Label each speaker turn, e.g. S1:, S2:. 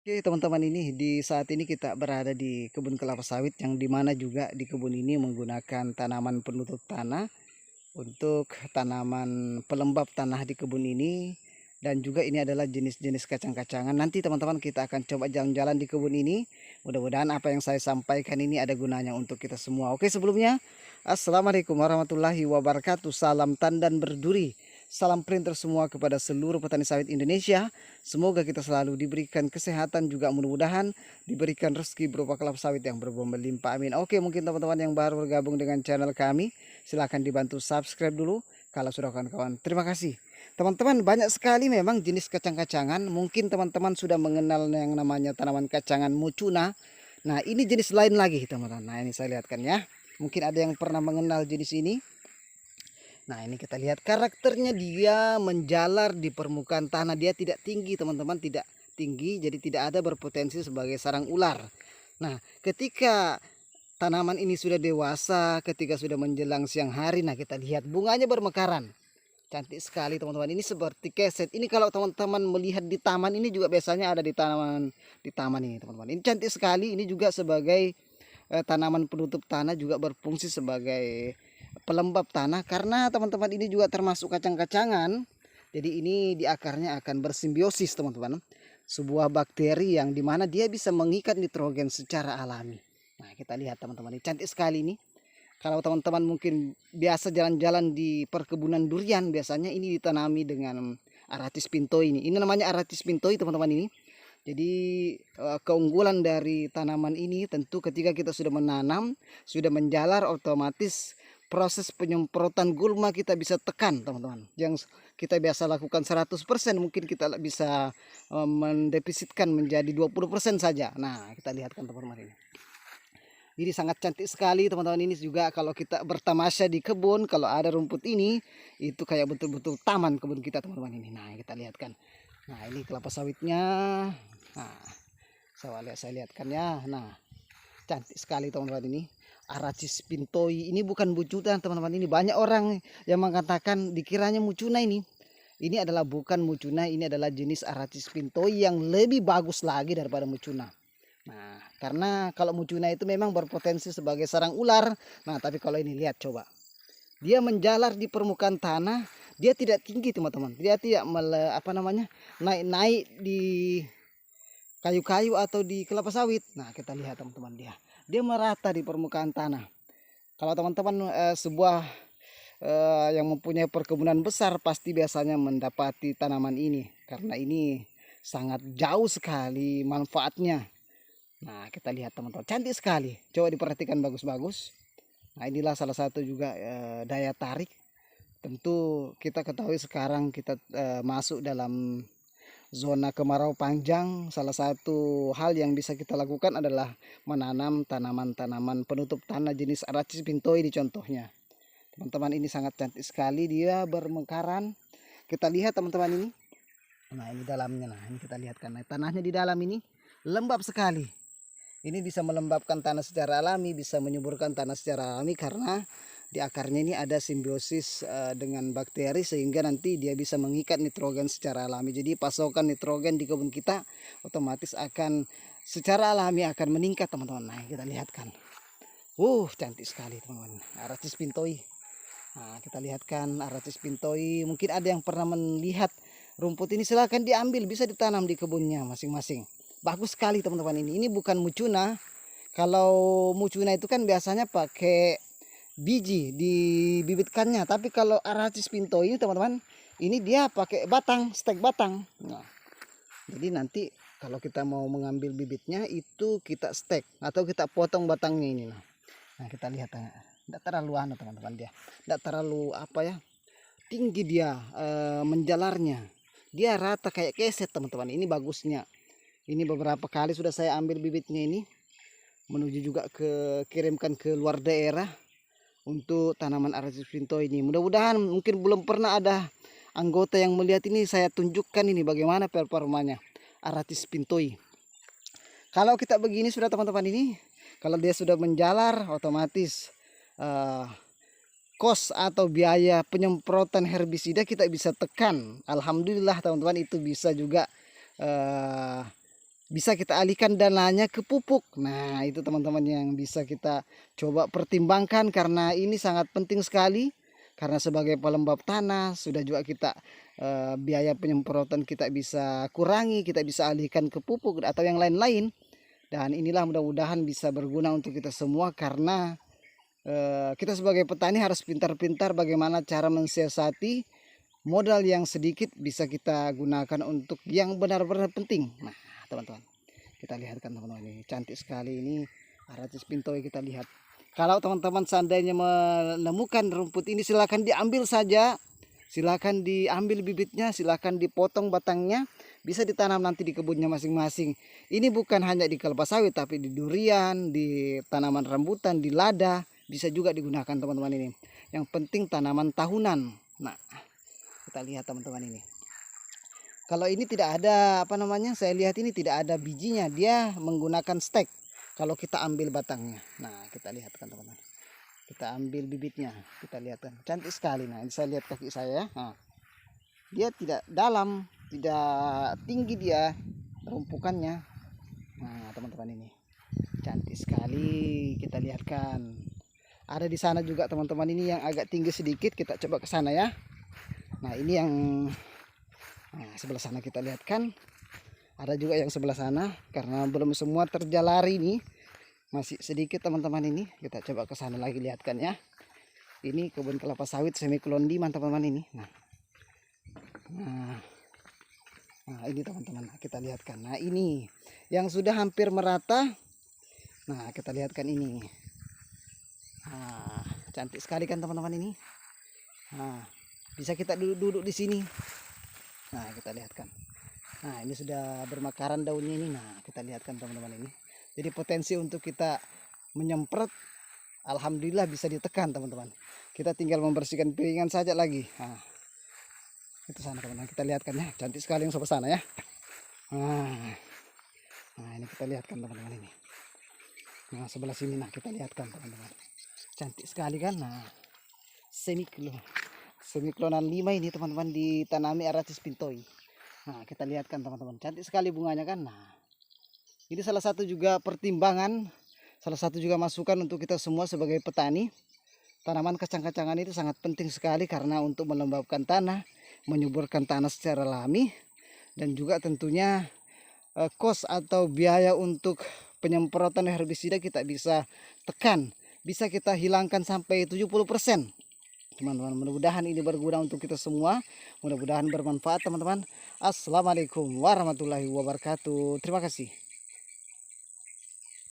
S1: Oke teman-teman, ini di saat ini kita berada di kebun kelapa sawit yang dimana juga di kebun ini menggunakan tanaman penutup tanah untuk tanaman pelembab tanah di kebun ini. Dan juga ini adalah jenis-jenis kacang-kacangan. Nanti teman-teman kita akan coba jalan-jalan di kebun ini. Mudah-mudahan apa yang saya sampaikan ini ada gunanya untuk kita semua. Oke, sebelumnya Assalamualaikum warahmatullahi wabarakatuh. Salam tandan berduri. Salam printer semua kepada seluruh petani sawit Indonesia. Semoga kita selalu diberikan kesehatan, juga mudah-mudahan diberikan rezeki berupa kelapa sawit yang berbun melimpah. Amin. Oke, mungkin teman-teman yang baru bergabung dengan channel kami, silahkan dibantu subscribe dulu kalau sudah kawan-kawan. Terima kasih. Teman-teman, banyak sekali memang jenis kacang-kacangan. Mungkin teman-teman sudah mengenal yang namanya tanaman kacangan mucuna. Nah, ini jenis lain lagi teman-teman. Nah, ini saya lihatkan ya. Mungkin ada yang pernah mengenal jenis ini. Nah, ini kita lihat karakternya, dia menjalar di permukaan tanah. Dia tidak tinggi teman-teman, tidak tinggi, jadi tidak ada berpotensi sebagai sarang ular. Nah, ketika tanaman ini sudah dewasa, ketika sudah menjelang siang hari, nah kita lihat bunganya bermekaran. Cantik sekali teman-teman. Ini seperti keset. Ini kalau teman-teman melihat di taman ini juga biasanya ada di taman ini teman-teman. Ini cantik sekali. Ini juga sebagai tanaman penutup tanah, juga berfungsi sebagai pelembab tanah, karena teman-teman ini juga termasuk kacang-kacangan. Jadi ini di akarnya akan bersimbiosis teman-teman. Sebuah bakteri yang dimana dia bisa mengikat nitrogen secara alami. Nah, kita lihat teman-teman, ini cantik sekali ini. Kalau teman-teman mungkin biasa jalan-jalan di perkebunan durian, biasanya ini ditanami dengan Aratis pintoi ini. Ini namanya Aratis pintoi teman-teman ini. Jadi keunggulan dari tanaman ini tentu ketika kita sudah menanam, sudah menjalar, otomatis proses penyemprotan gulma kita bisa tekan teman-teman. Yang kita biasa lakukan 100%, mungkin kita bisa mendefisitkan menjadi 20% saja. Nah, kita lihatkan teman-teman ini. Jadi sangat cantik sekali teman-teman. Ini juga kalau kita bertamasya di kebun, kalau ada rumput ini, itu kayak betul-betul taman kebun kita teman-teman ini. Nah, kita lihatkan. Nah, ini kelapa sawitnya. Nah, saya lihatkan ya. Nah, cantik sekali teman-teman ini. Aracis pintoi ini bukan bucutan teman-teman. Ini banyak orang yang mengatakan dikiranya mucuna ini. Ini adalah bukan mucuna, ini adalah jenis Aracis pintoi yang lebih bagus lagi daripada mucuna. Nah, karena kalau mucuna itu memang berpotensi sebagai sarang ular. Nah, tapi kalau ini lihat coba. Dia menjalar di permukaan tanah, dia tidak tinggi teman-teman. Dia tidak naik-naik di kayu-kayu atau di kelapa sawit. Nah, kita lihat teman-teman, dia merata di permukaan tanah. Kalau teman-teman sebuah yang mempunyai perkebunan besar pasti biasanya mendapati tanaman ini, karena ini sangat jauh sekali manfaatnya. Nah, kita lihat teman-teman, cantik sekali. Coba diperhatikan bagus-bagus. Nah, inilah salah satu juga daya tarik. Tentu kita ketahui sekarang kita masuk dalam zona kemarau panjang. Salah satu hal yang bisa kita lakukan adalah menanam tanaman-tanaman penutup tanah jenis Aracis pintoi di contohnya. Teman-teman, ini sangat cantik sekali, dia bermekaran. Kita lihat teman-teman ini. Nah, ini dalamnya. Nah, ini kita lihat kan. Nah, tanahnya di dalam ini lembab sekali. Ini bisa melembabkan tanah secara alami, bisa menyuburkan tanah secara alami, karena di akarnya ini ada simbiosis dengan bakteri, sehingga nanti dia bisa mengikat nitrogen secara alami. Jadi pasokan nitrogen di kebun kita otomatis akan secara alami akan meningkat teman-teman. Nah, kita lihat kan. Cantik sekali teman-teman. Aracis pintoi. Nah, kita lihat kan Aracis pintoi. Mungkin ada yang pernah melihat rumput ini, silahkan diambil, bisa ditanam di kebunnya masing-masing. Bagus sekali teman-teman ini. Ini bukan mucuna. Kalau mucuna itu kan biasanya pakai biji dibibitkannya, tapi kalau Aracis pintoi ini teman-teman, ini dia pakai batang, stek batang. Nah, jadi nanti kalau kita mau mengambil bibitnya itu kita stek atau kita potong batangnya ini. Nah, kita lihat, tidak terlalu teman-teman, dia tidak terlalu tinggi, dia menjalarnya, dia rata kayak keset teman-teman. Ini bagusnya. Ini beberapa kali sudah saya ambil bibitnya ini, menuju juga kirimkan ke luar daerah untuk tanaman Aracis pintoi ini. Mudah-mudahan, mungkin belum pernah ada anggota yang melihat ini, saya tunjukkan ini bagaimana performanya Aracis pintoi. Kalau kita begini sudah teman-teman ini, kalau dia sudah menjalar, otomatis kos atau biaya penyemprotan herbisida kita bisa tekan. Alhamdulillah teman-teman, itu bisa juga bisa kita alihkan dananya ke pupuk. Nah, itu teman-teman yang bisa kita coba pertimbangkan, karena ini sangat penting sekali. Karena sebagai pelembab tanah, sudah juga kita biaya penyemprotan kita bisa kurangi, kita bisa alihkan ke pupuk atau yang lain-lain. Dan inilah mudah-mudahan bisa berguna untuk kita semua, karena kita sebagai petani harus pintar-pintar bagaimana cara mensiasati modal yang sedikit bisa kita gunakan untuk yang benar-benar penting. Nah, teman-teman, kita lihat kan teman-teman, ini cantik sekali ini Aratus pintoi. Kita lihat, kalau teman-teman seandainya menemukan rumput ini, silahkan diambil saja, silahkan diambil bibitnya, silahkan dipotong batangnya, bisa ditanam nanti di kebunnya masing-masing. Ini bukan hanya di kelapa sawit, tapi di durian, di tanaman rambutan, di lada, bisa juga digunakan teman-teman ini. Yang penting tanaman tahunan. Nah, kita lihat teman-teman ini. Kalau ini tidak ada saya lihat ini tidak ada bijinya, dia menggunakan stek. Kalau kita ambil batangnya, nah kita lihat kan teman-teman, kita ambil bibitnya, kita lihat kan cantik sekali. Nah, ini saya lihat kaki saya, nah, dia tidak dalam, tidak tinggi dia rumpukannya. Nah, teman-teman, ini cantik sekali. Kita lihat kan, ada di sana juga teman-teman ini yang agak tinggi sedikit. Kita coba ke sana ya. Nah, ini yang sebelah sana kita lihat kan, ada juga yang sebelah sana, karena belum semua terjalari nih, masih sedikit teman-teman ini. Kita coba ke sana lagi, lihatkan ya. Ini kebun kelapa sawit semi kelondiman teman-teman ini. Nah, ini teman-teman, kita lihatkan. Nah, ini yang sudah hampir merata. Nah, kita lihatkan ini. Nah, cantik sekali kan teman-teman ini. Nah, bisa kita duduk-duduk di sini. Nah, kita lihatkan. Nah, ini sudah bermekaran daunnya ini. Nah, kita lihatkan teman-teman ini. Jadi potensi untuk kita menyemprot, alhamdulillah bisa ditekan teman-teman. Kita tinggal membersihkan piringan saja lagi. Nah, itu sana teman-teman, kita lihatkan ya. Cantik sekali yang sebelah sana ya. Nah, ini kita lihatkan teman-teman ini. Nah, sebelah sini, nah kita lihatkan teman-teman. Cantik sekali kan. Nah, semiklonan 5 ini teman-teman, ditanami Aratus pintoi. Nah, kita lihatkan teman-teman, cantik sekali bunganya kan. Nah, ini salah satu juga pertimbangan, salah satu juga masukan untuk kita semua sebagai petani. Tanaman kacang-kacangan itu sangat penting sekali, karena untuk melembabkan tanah, menyuburkan tanah secara alami, dan juga tentunya kos atau biaya untuk penyemprotan herbisida kita bisa tekan, bisa kita hilangkan sampai 70%. Teman-teman, mudah-mudahan ini berguna untuk kita semua, mudah-mudahan bermanfaat teman-teman. Assalamualaikum warahmatullahi wabarakatuh. Terima kasih.